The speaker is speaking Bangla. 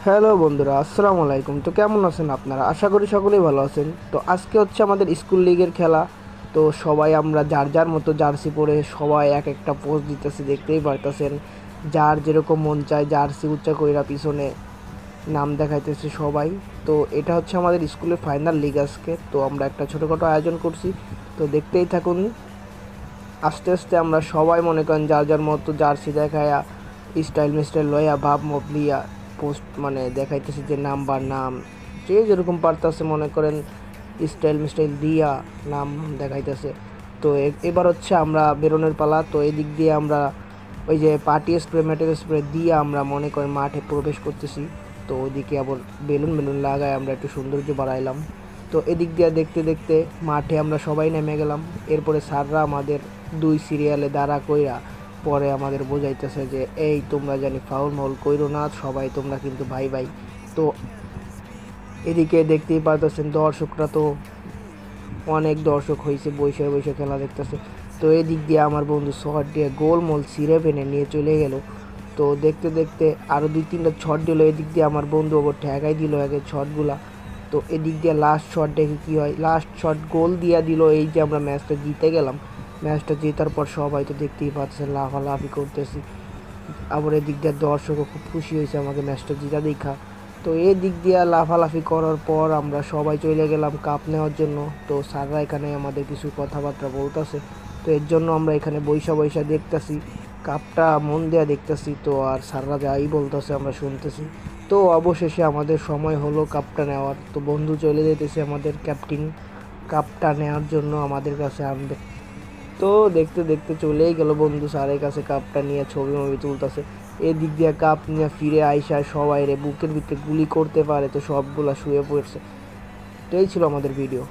হ্যালো বন্ধুরা, আসসালামু আলাইকুম। তো কেমন আছেন আপনারা? আশা করি সকলেই ভালো আছেন। তো আজকে হচ্ছে আমাদের স্কুল লিগের খেলা। তো সবাই আমরা যার যার মতো জার্সি পরে সবাই এক একটা পোজ দিতেছি, দেখতেই পারতেছেন। যার যেরকম মন চায় জার্সি উচ্চা কইরা পিছনে নাম দেখাইতেছে সবাই। তো এটা হচ্ছে আমাদের স্কুলের ফাইনাল লিগ আজকে। তো আমরা একটা ছোটোখাটো আয়োজন করছি, তো দেখতেই থাকুন। আস্তে আস্তে আমরা সবাই মনে করেন যার যার মতো জার্সি দেখায়া স্টাইল মিস্টাইল লইয়া ভাব মব লিয়া পোস্ট মানে দেখাইতেছে যে নাম যে যেরকম পারতেছে মনে করেন স্টাইল মিস্টাইল দিয়া নাম দেখাইতেছে। তো এবার হচ্ছে আমরা বেরোনোর পালা। তো এদিক দিয়ে আমরা ওই যে পার্টি স্প্রে মেটেল স্প্রে দিয়ে আমরা মনে করেন মাঠে প্রবেশ করতেছি। তো ওইদিকে আবার বেলুন বেলুন লাগায় আমরা একটু সৌন্দর্য বাড়াইলাম। তো এদিক দিয়ে দেখতে দেখতে মাঠে আমরা সবাই নেমে গেলাম। এরপরে স্যাররা আমাদের দুই সিরিয়ালে দাঁড়া কইরা পরে আমাদের বোঝাইতেছে যে এই তোমরা জানি ফাউল মাউল কইরো না, সবাই তোমরা কিন্তু ভাই ভাই। তো এদিকে দেখতেই পারতেছেন দর্শকরা তো অনেক দর্শক হয়েছে, বৈশাখ বৈশাখ খেলা দেখতেছে। তো এদিক দিয়ে আমার বন্ধু শট দিয়ে গোলমোল ছিঁড়ে ফেনে নিয়ে চলে গেল। তো দেখতে দেখতে আরও দুই তিনটা শট দিল। এদিক দিয়ে আমার বন্ধু ওপর ঠেকাই দিল আগে শটগুলা। তো এদিক দিয়ে লাস্ট শট দেখে কী হয়, লাস্ট শট গোল দিয়া দিল। এই যে আমরা ম্যাচটা জিতে গেলাম। ম্যাচটা জেতার পর সবাই তো দেখতেই পাচ্ছেন লাফালাফি করতেছি। আবার এদিক দিয়ে দর্শকও খুব খুশি হয়েছে আমাকে ম্যাচটা জিতা দেখা। তো এই দিক দিয়ে লাফালাফি করার পর আমরা সবাই চলে গেলাম কাপ নেওয়ার জন্য। তো স্যাররা এখানে আমাদের কিছু কথাবার্তা বলতেছে। তো এর জন্য আমরা এখানে বৈশা বৈশা দেখতেছি, কাপটা মন দেয়া দেখতেছি। তো আর স্যাররা যাই বলতেছে আমরা শুনতেছি। তো অবশেষে আমাদের সময় হলো কাপটা নেওয়ার। তো বন্ধু চলে যেতেছে আমাদের ক্যাপ্টেন কাপটা নেওয়ার জন্য আমাদের কাছে আনবে। তো দেখতে দেখতে চলেই গেল বন্ধু স্যারের কাছে কাপটা নিয়ে ছবি মবি তুলতেছে। এদিক দিয়ে কাপ নিয়ে ফিরে আইসা সবাই রে বুকের ভিতরে গুলি করতে পারে তো সবগুলা শুয়ে পড়ছে। তো এই ছিল আমাদের ভিডিও।